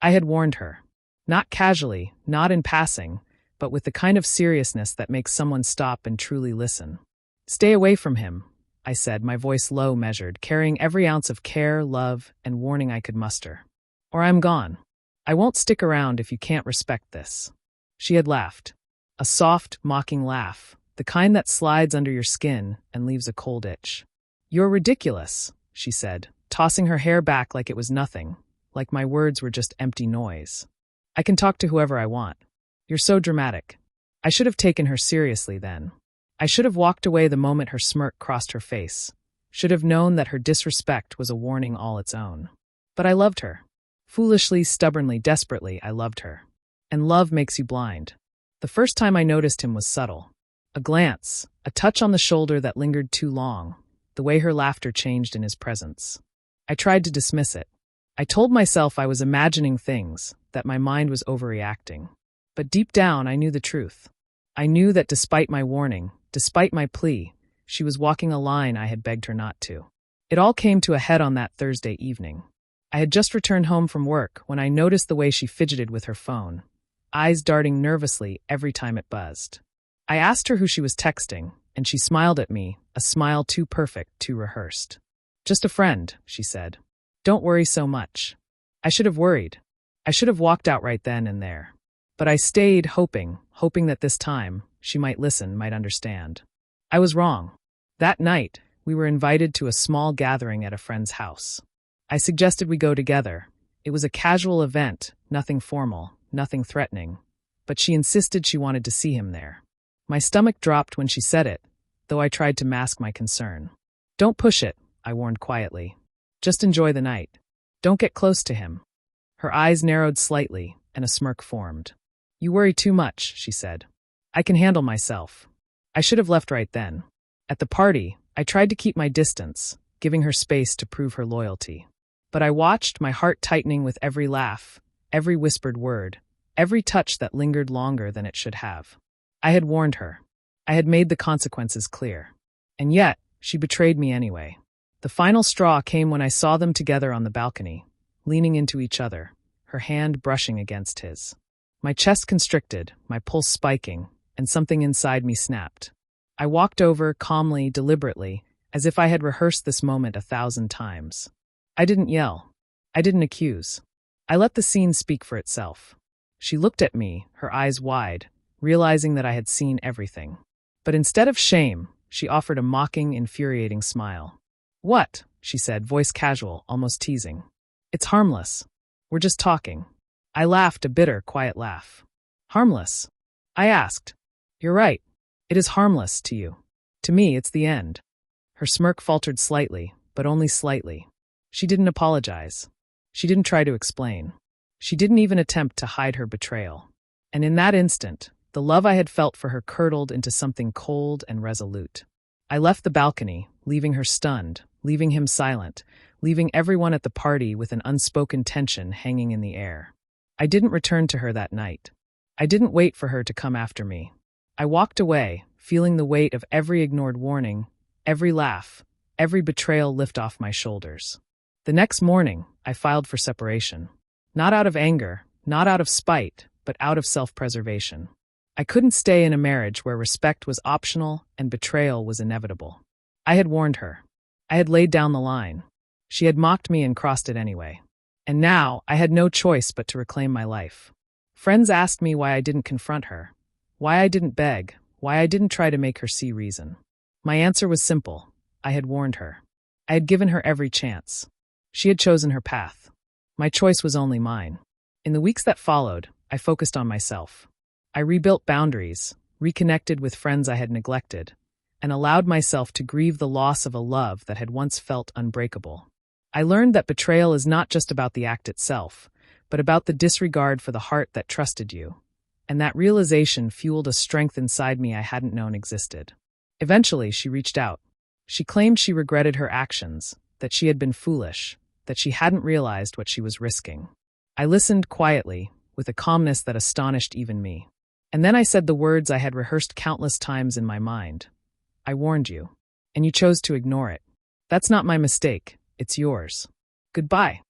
I had warned her. Not casually, not in passing, but with the kind of seriousness that makes someone stop and truly listen. "Stay away from him," I said, my voice low, measured, carrying every ounce of care, love, and warning I could muster. "Or I'm gone. I won't stick around if you can't respect this." She had laughed. A soft, mocking laugh, the kind that slides under your skin and leaves a cold itch. "You're ridiculous," she said, tossing her hair back like it was nothing, like my words were just empty noise. "I can talk to whoever I want. You're so dramatic." I should have taken her seriously then. I should have walked away the moment her smirk crossed her face, should have known that her disrespect was a warning all its own. But I loved her. Foolishly, stubbornly, desperately, I loved her. And love makes you blind. The first time I noticed him was subtle. A glance, a touch on the shoulder that lingered too long, the way her laughter changed in his presence. I tried to dismiss it. I told myself I was imagining things, that my mind was overreacting. But deep down, I knew the truth. I knew that despite my warning, despite my plea, she was walking a line I had begged her not to. It all came to a head on that Thursday evening. I had just returned home from work when I noticed the way she fidgeted with her phone, eyes darting nervously every time it buzzed. I asked her who she was texting, and she smiled at me, a smile too perfect, too rehearsed. "Just a friend," she said. "Don't worry so much." I should have worried. I should have walked out right then and there. But I stayed, hoping that this time, she might listen, might understand. I was wrong. That night, we were invited to a small gathering at a friend's house. I suggested we go together. It was a casual event, nothing formal, nothing threatening. But she insisted she wanted to see him there. My stomach dropped when she said it, though I tried to mask my concern. "Don't push it," I warned quietly. "Just enjoy the night. Don't get close to him." Her eyes narrowed slightly, and a smirk formed. "You worry too much," she said. "I can handle myself." I should have left right then. At the party, I tried to keep my distance, giving her space to prove her loyalty. But I watched, my heart tightening with every laugh, every whispered word, every touch that lingered longer than it should have. I had warned her. I had made the consequences clear. And yet, she betrayed me anyway. The final straw came when I saw them together on the balcony, leaning into each other, her hand brushing against his. My chest constricted, my pulse spiking, and something inside me snapped. I walked over, calmly, deliberately, as if I had rehearsed this moment 1,000 times. I didn't yell. I didn't accuse. I let the scene speak for itself. She looked at me, her eyes wide, realizing that I had seen everything. But instead of shame, she offered a mocking, infuriating smile. "What?" she said, voice casual, almost teasing. "It's harmless. We're just talking." I laughed, a bitter, quiet laugh. "Harmless?" I asked. "You're right. It is harmless to you. To me, it's the end." Her smirk faltered slightly, but only slightly. She didn't apologize. She didn't try to explain. She didn't even attempt to hide her betrayal. And in that instant, the love I had felt for her curdled into something cold and resolute. I left the balcony, leaving her stunned, leaving him silent, leaving everyone at the party with an unspoken tension hanging in the air. I didn't return to her that night. I didn't wait for her to come after me. I walked away, feeling the weight of every ignored warning, every laugh, every betrayal lift off my shoulders. The next morning, I filed for separation. Not out of anger, not out of spite, but out of self-preservation. I couldn't stay in a marriage where respect was optional and betrayal was inevitable. I had warned her. I had laid down the line. She had mocked me and crossed it anyway. And now, I had no choice but to reclaim my life. Friends asked me why I didn't confront her, why I didn't beg, why I didn't try to make her see reason. My answer was simple. I had warned her. I had given her every chance. She had chosen her path. My choice was only mine. In the weeks that followed, I focused on myself. I rebuilt boundaries, reconnected with friends I had neglected, and allowed myself to grieve the loss of a love that had once felt unbreakable. I learned that betrayal is not just about the act itself, but about the disregard for the heart that trusted you. And that realization fueled a strength inside me I hadn't known existed. Eventually, she reached out. She claimed she regretted her actions, that she had been foolish, that she hadn't realized what she was risking. I listened quietly, with a calmness that astonished even me. And then I said the words I had rehearsed countless times in my mind. "I warned you, and you chose to ignore it. That's not my mistake, it's yours. Goodbye."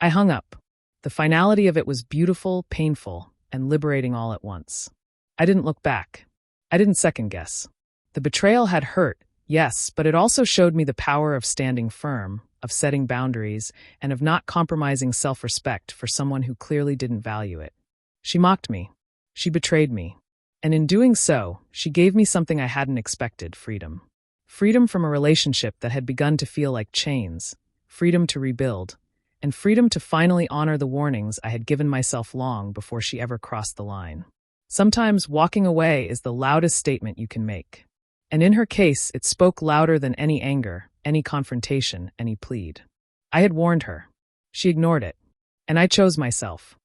I hung up. The finality of it was beautiful, painful, and liberating all at once. I didn't look back. I didn't second guess. The betrayal had hurt, yes, but it also showed me the power of standing firm, of setting boundaries, and of not compromising self-respect for someone who clearly didn't value it. She mocked me. She betrayed me. And in doing so, she gave me something I hadn't expected: freedom. Freedom from a relationship that had begun to feel like chains, freedom to rebuild, and freedom to finally honor the warnings I had given myself long before she ever crossed the line. Sometimes walking away is the loudest statement you can make. And in her case, it spoke louder than any anger, any confrontation, any plead. I had warned her. She ignored it. And I chose myself.